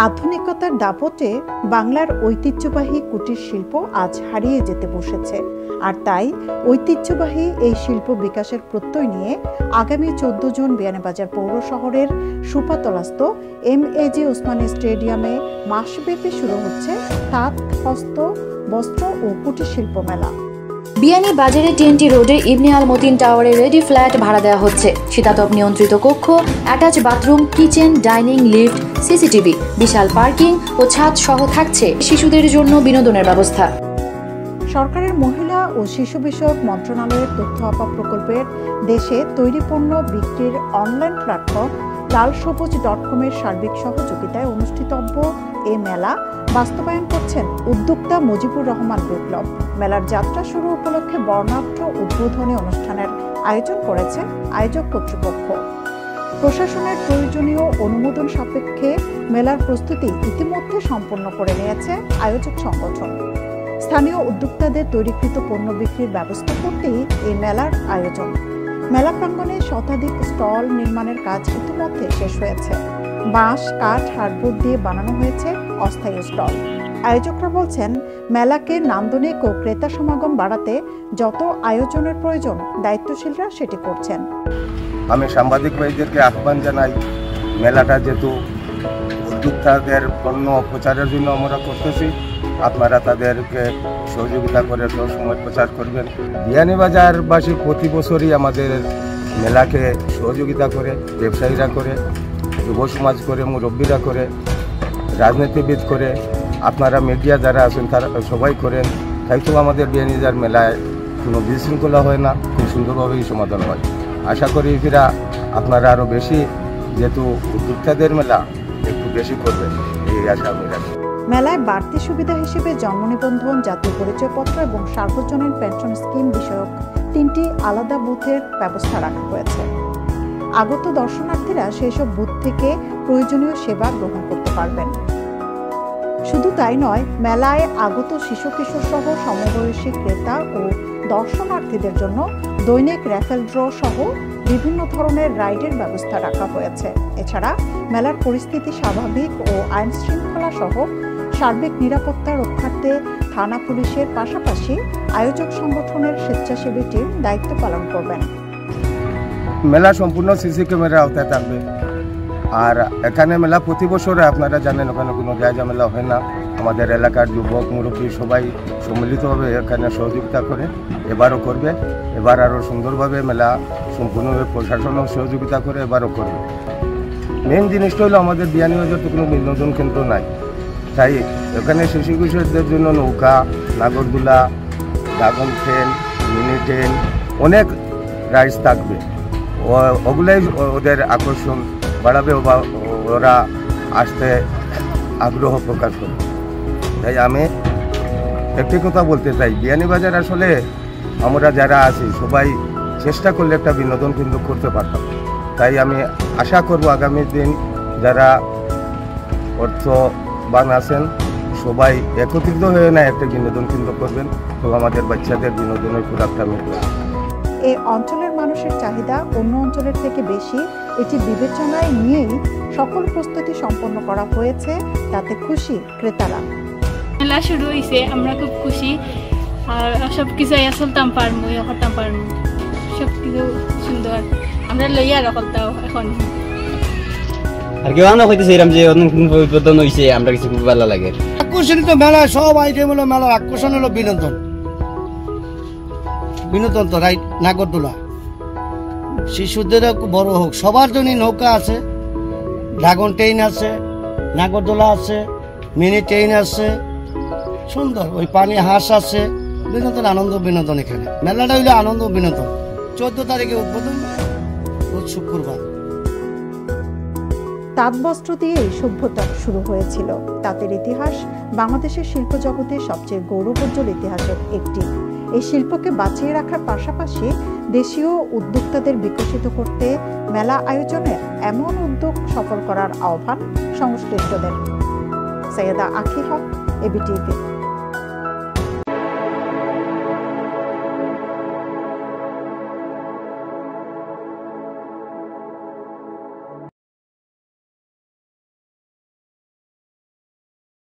আধুনিকতার দাপটে বাংলার ঐতিহ্যবাহী কুটির শিল্প আজ হারিয়ে যেতে বসেছে। আর তাই ঐতিহ্যবাহী এই শিল্প বিকাশের প্রত্যয় নিয়ে আগামী 14 জুন বিয়ানীবাজার পৌর শহরের সুপাতলাস্থ এম.এ.জি. ওসমানী স্টেডিয়ামে মাসব্যাপী শুরু হচ্ছে তাঁত, হস্ত, বস্ত্র ও কুটির শিল্প মেলা। বিয়ানীবাজারে টিএনটি রোডে ইবনে আল মতিন টাওয়ারে রেডি ফ্ল্যাট ভাড়া দেওয়া হচ্ছে। শীতাতপ নিয়ন্ত্রিত কক্ষ, attach bathroom, kitchen, dining, lift, CCTV, বিশাল পার্কিং ও ছাদ সহ থাকছে শিশুদের জন্য বিনোদনের ব্যবস্থা। সরকারের মহিলা ও শিশু বিষয়ক মন্ত্রণালয়ের তথ্য আপা প্রকল্পের দেশে তৈরি পণ্য বিক্রির অনলাইন প্ল্যাটফর্ম লালসবুজ.com-এর সার্বিক সহযোগিতায় অনুষ্ঠিতব্য এ মেলা বাস্তবায়ন করছেন উদ্যোক্তা মুজিবুর রহমান বিপ্লব। মেলার যাত্রা শুরু উপলক্ষে বর্ণাঢ্য উদ্বোধনী অনুষ্ঠানের আয়োজন করেছে আয়োজক কর্তৃপক্ষ। প্রশাসনের প্রয়োজনীয় অনুমোদন সাপেক্ষে মেলার প্রস্তুতি ইতিমধ্যে সম্পন্ন করে নিয়েছে আয়োজক সংগঠন। স্থানীয় উদ্যোক্তাদের তৈরিকৃত পণ্য বিক্রির ব্যবস্থা করতেই এই মেলার আয়োজন। মেলা প্রাঙ্গণে শতাধিক স্টল নির্মাণের কাজ ইতিমধ্যে শেষ হয়েছে। বাঁশ, কাঠ, হার্ডবোর্ড দিয়ে বানানো হয়েছে অস্থায়ী স্টল। আয়োজকরা বলছেন, মেলাকে নান্দনিক ও ক্রেতা সমাগম বাড়াতে যত আয়োজনের প্রয়োজন দায়িত্বশীলরা সেটি করছেন। আমি সাংবাদিক ভাইদেরকে আহ্বান জানাই, মেলাটা যেহেতু উদ্যোক্তাদের পণ্য প্রচারের জন্য আমরা করতেছি, আপনারা তাদেরকে সহযোগিতা করে সবসময় প্রচার করবেন। বিয়ানীবাজারবাসী প্রতি বছরই আমাদের মেলাকে সহযোগিতা করে, ব্যবসায়ীরা করে, যুব সমাজ করে, মুরব্বীরা করে, রাজনীতিবিদ করে, আপনারা মিডিয়া যারা আছেন তারা সবাই করেন। তাই তো আমাদের বিয়ানীবাজার মেলায় কোনো বিশৃঙ্খলা হয় না, খুব সুন্দরভাবেই সমাধান হয়। আশা করি ফিরা আপনারা আরও বেশি, যেহেতু উদ্যোক্তাদের মেলা, একটু বেশি করবেন, এই আশা আমি রাখি। মেলায় বাড়তি সুবিধা হিসেবে জন্ম নিবন্ধন, জাতীয় পরিচয়পত্র এবং সার্বজনীন পেনশন স্কিম বিষয়ক 3টি আলাদা বুথের ব্যবস্থা রাখা হয়েছে। আগত দর্শনার্থীরা সেসব বুথ থেকে প্রয়োজনীয় সেবা গ্রহণ করতে পারবেন। শুধু তাই নয়, মেলায় আগত শিশু কিশোর সহ সমবয়সী ক্রেতা ও দর্শনার্থীদের জন্য দৈনিক র্যাফেল ড্র সহ বিভিন্ন ধরনের রাইডের ব্যবস্থা রাখা হয়েছে। এছাড়া মেলার পরিস্থিতি স্বাভাবিক ও আইন শৃঙ্খলা সহ সার্বিক নিরাপত্তা রক্ষার্থে থানা পুলিশের পাশাপাশি আয়োজক সংগঠনের স্বেচ্ছাসেবী টিম দায়িত্ব পালন করবেন। মেলা সম্পূর্ণ সিসি ক্যামেরা আওতায় থাকবে। আর এখানে মেলা প্রতি বছরে আপনারা জানেন, ওখানে কোনো জায়গা মেলা হয় না। আমাদের এলাকার যুবক মুরব্বী সবাই সম্মিলিতভাবে এখানে সহযোগিতা করে, এবারও করবে। এবার আরও সুন্দরভাবে মেলা সম্পূর্ণভাবে প্রশাসনও সহযোগিতা করে, এবারও করবে। মেন জিনিসটা হলো আমাদের বিয়ানীবাজার তো কোনো বিনোদন কেন্দ্র নাই, তাই এখানে শিশু কিশোরদের জন্য নৌকা, নাগরদোলা, ড্রাগন ট্রেন, মিনি ট্রেন, অনেক রাইডস থাকবে। ওগুলাই ওদের আকর্ষণ বাড়াবে, ওরা আসতে আগ্রহ প্রকাশ করবে। তাই আমি একটি কথা বলতে চাই, বিয়ানীবাজার আসলে আমরা যারা আছি সবাই চেষ্টা করলে একটা বিনোদন কেন্দ্র করতে পারতাম। তাই আমি আশা করব আগামী দিন যারা অর্থবান আছেন সবাই একত্রিত হয়ে না একটা বিনোদন কেন্দ্র করবেন, তো আমাদের বাচ্চাদের বিনোদনের প্রোডাক্টটা মিলবে। এই অঞ্চলের মানুষের চাহিদা অন্য অঞ্চলের থেকে বেশি, এটি বিবেচনায় নিয়েই সকল প্রস্তুতি সম্পন্ন করা হয়েছে, তাতে খুশি ক্রেতারা। মেলা শুরু হয়েছে, আমরা খুব খুশি। আর সব কিছু চলতাম পারমু, করতাম পারমু, সব কিছু সুন্দর। আমরা লইয়া রাখতাম এখন। আর কেউ আমরা হইতেছে এরকম যে উদ্বোধন হয়েছে, আমরা কিছু খুব ভালো লাগে। আকর্ষণিত মেলা সব আইটেম হলো, মেলার আকর্ষণ হলো বিনোদন। বিনোদন তো রাইট, নাগরদোলা শিশুদের বড় হোক সবার জন্য নৌকা আছে, ড্রাগন ট্রেন আছে, নাগরদোলা আছে, মিনি ট্রেন আছে, সুন্দর ওই পানি হাঁস আছে। বিনোদন, আনন্দ, বিনোদন। এখানে মেলাটা হইলো আনন্দ বিনোদন। 14 তারিখে উদ্বোধন, শুক্রবার। তাঁত বস্ত্র দিয়ে এই সভ্যতা শুরু হয়েছিল। তাঁতের ইতিহাস বাংলাদেশের শিল্প জগতের সবচেয়ে গৌরবোজ্জ্বল ইতিহাসের একটি। এই শিল্পকে বাঁচিয়ে রাখার পাশাপাশি দেশীয় উদ্যোক্তাদের বিকশিত করতে মেলা আয়োজনের এমন উদ্যোগ সফল করার আহ্বান সংশ্লিষ্টদের। সৈয়দা আখি হক, এবিটিভি।